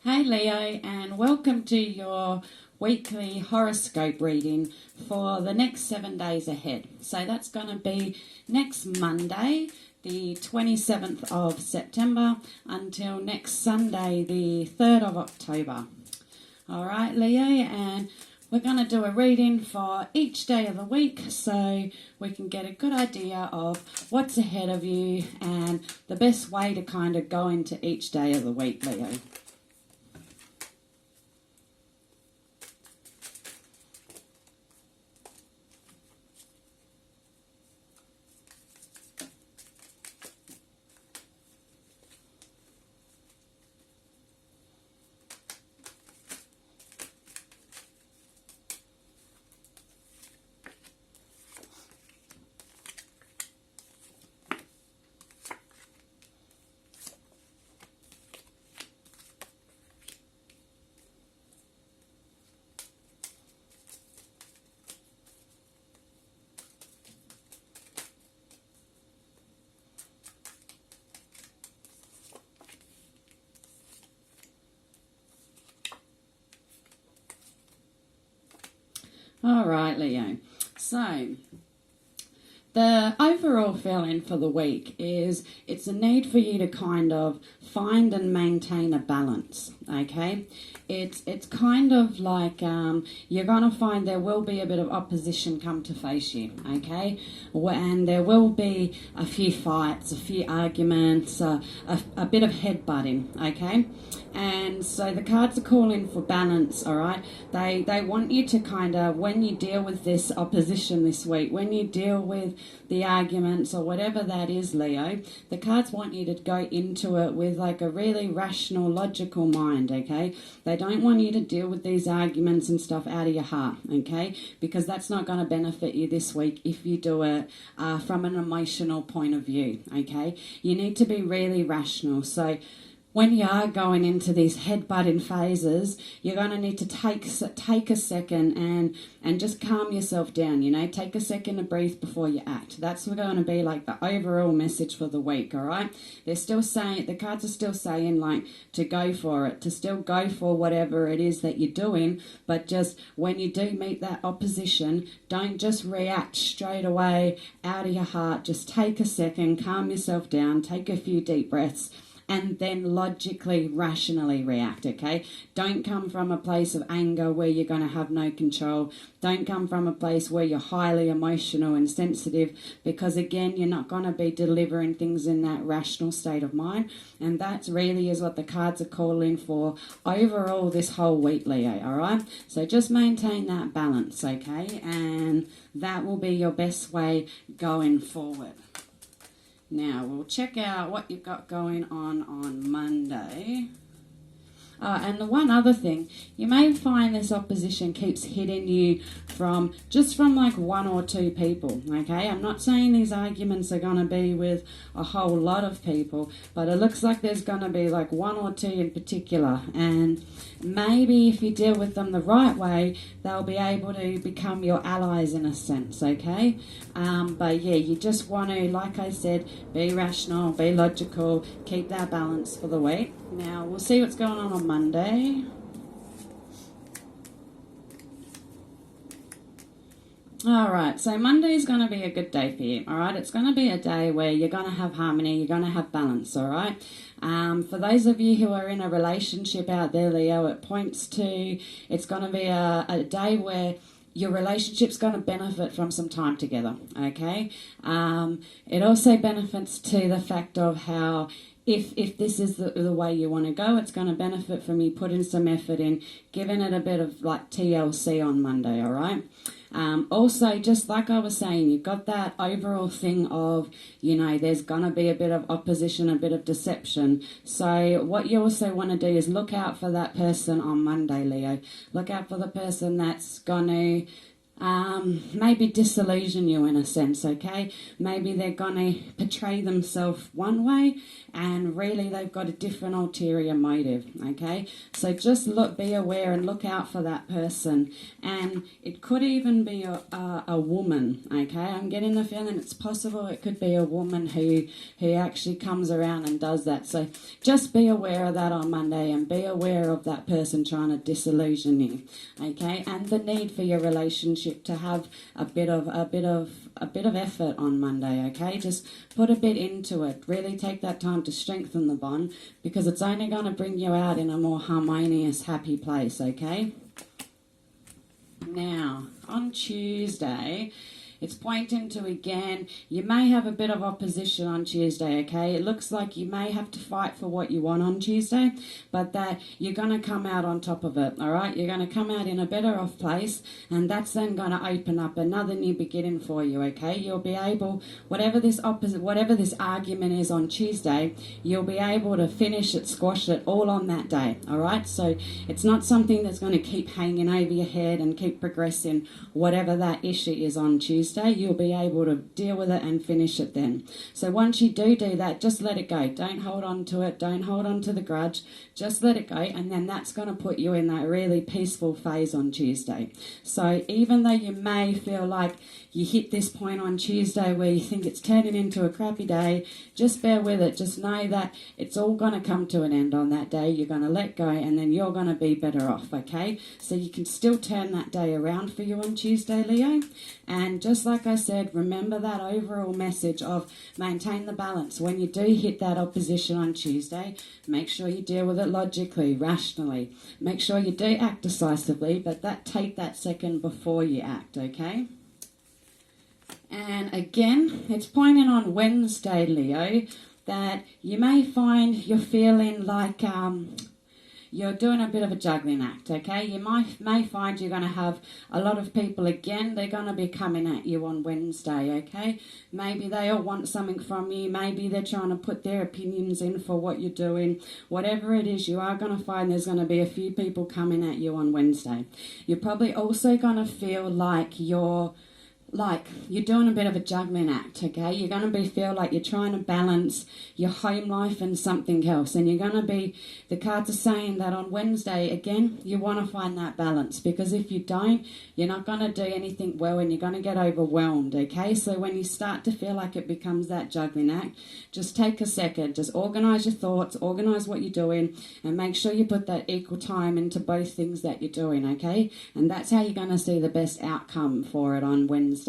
Hey Leo, and welcome to your weekly horoscope reading for the next 7 days ahead. So that's going to be next Monday, the 27th of September, until next Sunday, the 3rd of October. All right, Leo, and we're going to do a reading for each day of the week so we can get a good idea of what's ahead of you and the best way to kind of go into each day of the week, Leo. All right, Leo. So, the overall feeling for the week is it's a need for you to kind of find and maintain a balance, okay? It's kind of like you're going to find there will be a bit of opposition come to face you, okay? And there will be a few fights, a few arguments, a bit of headbutting, okay? And so the cards are calling for balance, all right? They want you to kind of, when you deal with this opposition this week, when you deal with the arguments or whatever that is, Leo, the cards want you to go into it with like a really rational, logical mind, okay? They don't want you to deal with these arguments and stuff out of your heart, okay? Because that's not going to benefit you this week if you do it from an emotional point of view, okay? You need to be really rational. So when you are going into these headbutting phases, you're going to need to take a second and just calm yourself down, you know. Take a second to breathe before you act. That's going to be like the overall message for the week, all right? They're still saying, the cards are still saying like to go for it, to still go for whatever it is that you're doing, but just when you do meet that opposition, don't just react straight away out of your heart. Just take a second, calm yourself down, take a few deep breaths, and then logically, rationally react, okay? Don't come from a place of anger where you're going to have no control. Don't come from a place where you're highly emotional and sensitive, because, again, you're not going to be delivering things in that rational state of mind. And that really is what the cards are calling for overall this whole week, Leo, all right? So just maintain that balance, okay? And that will be your best way going forward. Now, we'll check out what you've got going on Monday. And the one other thing, you may find this opposition keeps hitting you from like one or two people, okay? I'm not saying these arguments are going to be with a whole lot of people, but it looks like there's going to be like one or two in particular. And maybe if you deal with them the right way, they'll be able to become your allies in a sense, okay? But yeah, you just want to, like I said, be rational, be logical, keep that balance for the week. Now, we'll see what's going on Monday. All right, so Monday is going to be a good day for you, all right? It's going to be a day where you're going to have harmony, you're going to have balance, all right? For those of you who are in a relationship out there, Leo, it points to it's going to be a day where your relationship's going to benefit from some time together, okay? It also benefits to the fact of how if this is the way you want to go, it's going to benefit from you putting some effort in, giving it a bit of like TLC on Monday, all right? Also, just like I was saying, you've got that overall thing of, you know, there's going to be a bit of opposition, a bit of deception. So what you also want to do is look out for that person on Monday, Leo. Look out for the person that's going to maybe disillusion you in a sense, okay? Maybe they're going to portray themselves one way and really they've got a different ulterior motive, okay? So just be aware and look out for that person. And it could even be a woman, okay? I'm getting the feeling it's possible it could be a woman who actually comes around and does that. So just be aware of that on Monday and be aware of that person trying to disillusion you, okay? And the need for your relationship to have a bit of effort on Monday, okay? Just put a bit into it. Really take that time to strengthen the bond, because it's only going to bring you out in a more harmonious, happy place, okay? Now, on Tuesday, it's pointing to, again, you may have a bit of opposition on Tuesday, okay? It looks like you may have to fight for what you want on Tuesday, but that you're going to come out on top of it, all right? You're going to come out in a better off place, and that's then going to open up another new beginning for you, okay? You'll be able, whatever this argument is on Tuesday, you'll be able to finish it, squash it all on that day, all right? So it's not something that's going to keep hanging over your head and keep progressing, whatever that issue is on Tuesday. You'll be able to deal with it and finish it then. So once you do that, just let it go. Don't hold on to it. Don't hold on to the grudge. Just let it go, and then that's going to put you in that really peaceful phase on Tuesday. So even though you may feel like you hit this point on Tuesday where you think it's turning into a crappy day, just bear with it. Just know that it's all going to come to an end on that day. You're going to let go, and then you're going to be better off, okay? So you can still turn that day around for you on Tuesday, Leo. And just like I said, remember that overall message of maintain the balance. When you do hit that opposition on Tuesday, make sure you deal with it logically, rationally. Make sure you do act decisively, but take that second before you act, okay? And again, it's pointing on Wednesday, Leo, that you may find you're feeling like you're doing a bit of a juggling act, okay? You may find you're going to have a lot of people, again, they're going to be coming at you on Wednesday, okay? Maybe they all want something from you. Maybe they're trying to put their opinions in for what you're doing. Whatever it is, you are going to find there's going to be a few people coming at you on Wednesday. You're probably also going to feel like you're doing a bit of a juggling act, okay? You're going to feel like you're trying to balance your home life and something else. And you're going to be, the cards are saying that on Wednesday, again, you want to find that balance. Because if you don't, you're not going to do anything well and you're going to get overwhelmed, okay? So when you start to feel like it becomes that juggling act, just take a second. Just organise your thoughts, organise what you're doing, and make sure you put that equal time into both things that you're doing, okay? And that's how you're going to see the best outcome for it on Wednesday.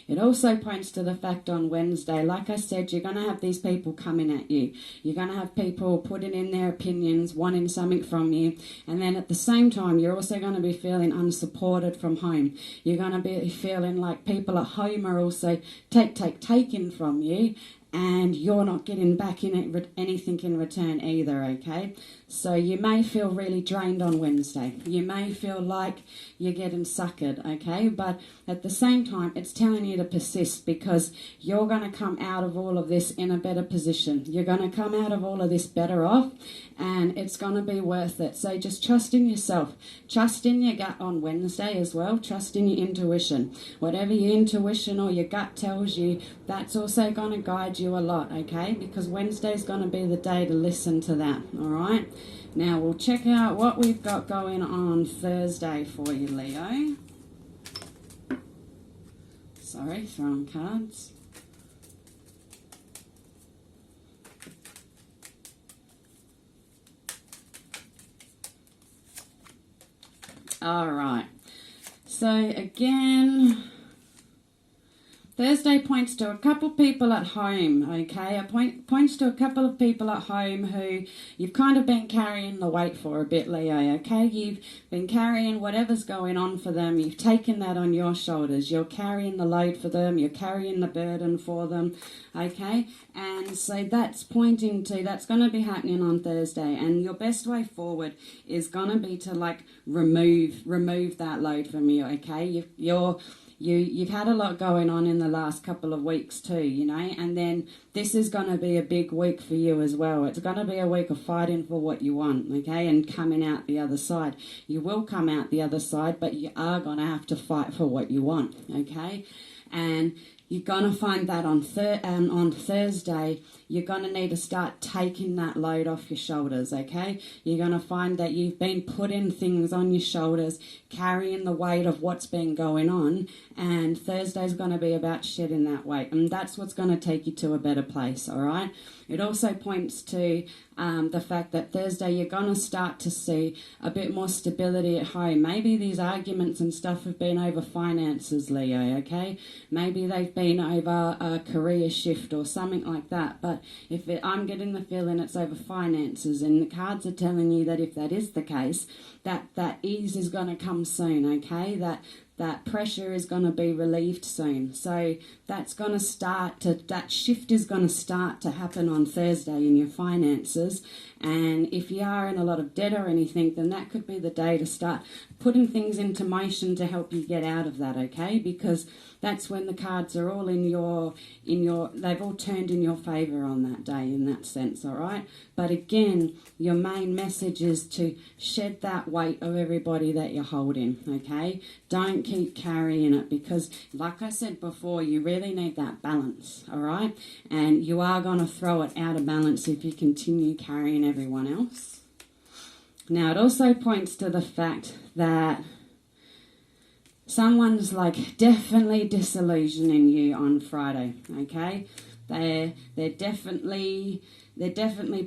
It also points to the fact on Wednesday, like I said, you're going to have these people coming at you. You're going to have people putting in their opinions, wanting something from you, and then at the same time, you're also going to be feeling unsupported from home. You're going to be feeling like people at home are also taking from you, and you're not getting back in anything in return either, okay? So you may feel really drained on Wednesday. You may feel like you're getting suckered, okay? But at the same time, it's telling you to persist, because you're going to come out of all of this in a better position. You're going to come out of all of this better off, and it's going to be worth it. So just trust in yourself. Trust in your gut on Wednesday as well. Trust in your intuition. Whatever your intuition or your gut tells you, that's also going to guide you a lot, okay? Because Wednesday's going to be the day to listen to that, all right? Now we'll check out what we've got going on Thursday for you, Leo. Sorry, throwing cards. All right. So again, Thursday points to a couple people at home, okay? It points to a couple of people at home who you've kind of been carrying the weight for a bit, Leo, okay? You've been carrying whatever's going on for them. You've taken that on your shoulders. You're carrying the load for them. You're carrying the burden for them, okay? And so that's pointing to, that's going to be happening on Thursday. And your best way forward is going to be to, like, remove that load from you, okay? you've had a lot going on in the last couple of weeks too, you know, and then this is going to be a big week for you as well. It's going to be a week of fighting for what you want, okay, and coming out the other side. You will come out the other side, but you are going to have to fight for what you want, okay? And you're going to find that on Thursday, you're going to need to start taking that load off your shoulders, okay? You're going to find that you've been putting things on your shoulders, carrying the weight of what's been going on, and Thursday's going to be about shedding that weight, and that's what's going to take you to a better place, all right? It also points to the fact that Thursday you're going to start to see a bit more stability at home. Maybe these arguments and stuff have been over finances, Leo, okay? Maybe they've been over a career shift or something like that, but I'm getting the feeling it's over finances, and the cards are telling you that if that is the case, that ease is going to come soon, okay? That pressure is going to be relieved soon. So that shift is going to start to happen on Thursday in your finances. And if you are in a lot of debt or anything, then that could be the day to start putting things into motion to help you get out of that, okay? Because that's when the cards are all they've all turned in your favour on that day in that sense, all right? But again, your main message is to shed that weight of everybody that you're holding, okay? Don't keep carrying it, because like I said before, you really need that balance, all right? And you are going to throw it out of balance if you continue carrying everyone else. Now, it also points to the fact that someone's like definitely disillusioning you on Friday, okay? They're definitely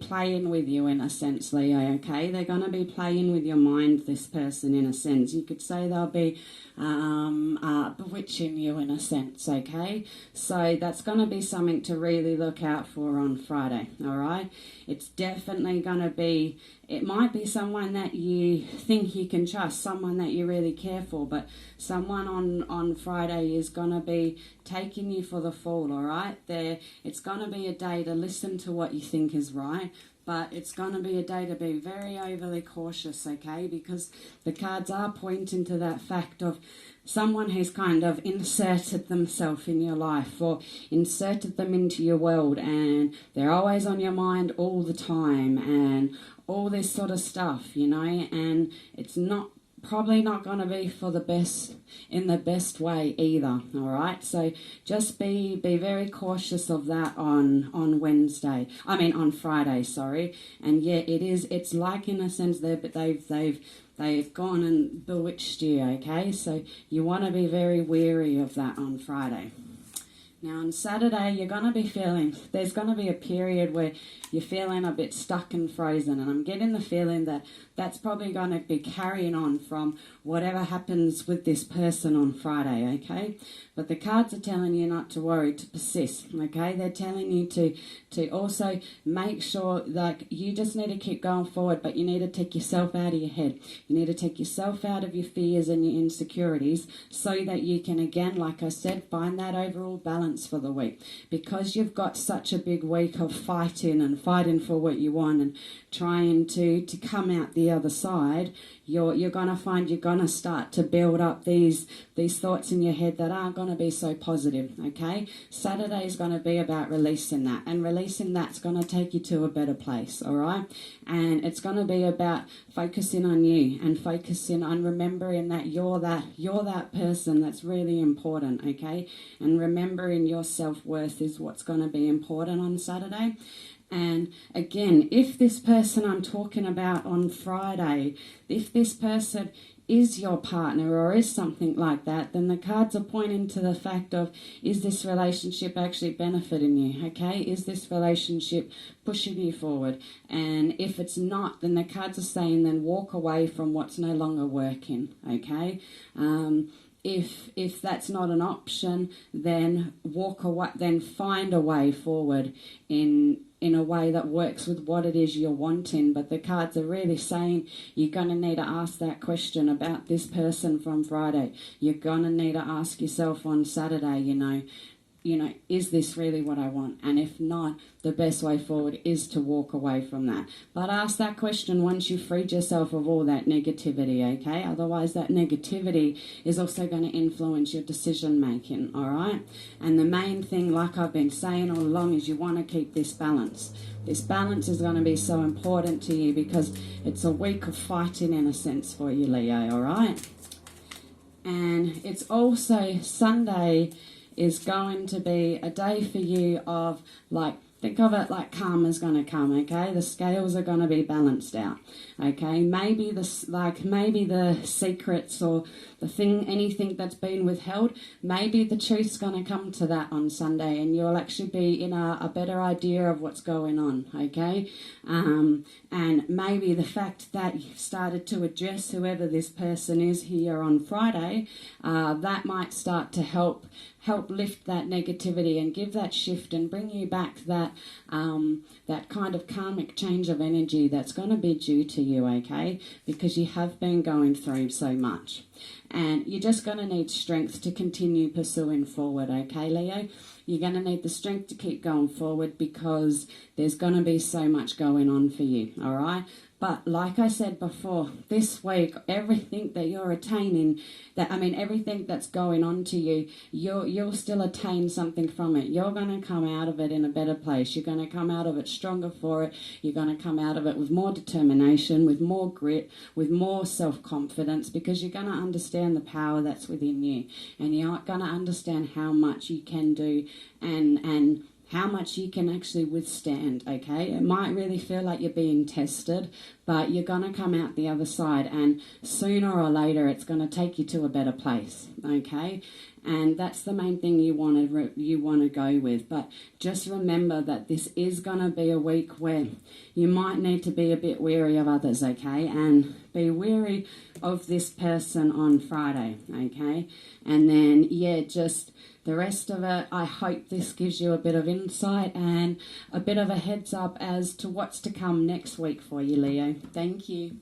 playing with you in a sense, Leo, okay? They're going to be playing with your mind, this person, in a sense. You could say they'll be bewitching you in a sense, okay? So that's going to be something to really look out for on Friday, all right? It's definitely going to be, it might be someone that you think you can trust, someone that you really care for, but someone on Friday is going to be taking you for the fall, all right? It's going to be a day to listen to what you think is right, but it's going to be a day to be very overly cautious, okay? Because the cards are pointing to that fact of someone who's kind of inserted themselves in your life or inserted them into your world, and they're always on your mind all the time and all this sort of stuff, you know, and it's probably not going to be for the best, in the best way either, all right? So just be very cautious of that on Friday, sorry. And yeah, it's like in a sense they've gone and bewitched you, okay? So you want to be very wary of that on Friday. Now on Saturday, you're going to be there's going to be a period where you're feeling a bit stuck and frozen, and I'm getting the feeling that that's probably going to be carrying on from whatever happens with this person on Friday, okay? But the cards are telling you not to worry, to persist, okay? They're telling you to also make sure, like, you just need to keep going forward, but you need to take yourself out of your head. You need to take yourself out of your fears and your insecurities so that you can, again, like I said, find that overall balance for the week. Because you've got such a big week of fighting for what you want and trying to come out the other side, you're going to find you're going to start to build up these thoughts in your head that aren't going to be so positive, okay? Saturday is going to be about releasing that, and releasing that's going to take you to a better place, all right? And it's going to be about focusing on you and focusing on remembering that you're that person that's really important, okay? And remembering your self-worth is what's going to be important on Saturday. And again, if this person I'm talking about on Friday, if this person is your partner or is something like that, then the cards are pointing to the fact of, is this relationship actually benefiting you, okay? Is this relationship pushing you forward? And if it's not, then the cards are saying then walk away from what's no longer working, okay? If that's not an option, then walk away, then find a way forward in a way that works with what it is you're wanting. But the cards are really saying you're going to need to ask that question about this person from Friday. You're going to need to ask yourself on Saturday, you know, is this really what I want? And if not, the best way forward is to walk away from that. But ask that question once you've freed yourself of all that negativity, okay? Otherwise, that negativity is also going to influence your decision making, all right? And the main thing, like I've been saying all along, is you want to keep this balance. This balance is going to be so important to you because it's a week of fighting in a sense for you, Leo, all right? And it's also Sunday is going to be a day for you of, like, think of it like karma's going to come, okay? The scales are going to be balanced out, okay? Maybe the secrets or anything that's been withheld, maybe the truth's going to come to that on Sunday, and you'll actually be in a better idea of what's going on, okay? And maybe the fact that you've started to address whoever this person is here on Friday, that might start to help lift that negativity and give that shift and bring you back that kind of karmic change of energy that's going to be due to you, okay? Because you have been going through so much. And you're just going to need strength to continue pursuing forward, okay, Leo? You're going to need the strength to keep going forward because there's going to be so much going on for you, all right? But like I said before, this week, everything that you're attaining, everything that's going on to you, you'll still attain something from it. You're going to come out of it in a better place. You're going to come out of it stronger for it. You're going to come out of it with more determination, with more grit, with more self-confidence, because you're going to understand the power that's within you. And you're going to understand how much you can do and how much you can actually withstand, okay? It might really feel like you're being tested, but you're going to come out the other side, and sooner or later it's going to take you to a better place, okay? And that's the main thing you want to go with. But just remember that this is going to be a week where you might need to be a bit wary of others, okay? And be wary of this person on Friday, okay? And then, just the rest of it, I hope this gives you a bit of insight and a bit of a heads up as to what's to come next week for you, Leo. Thank you.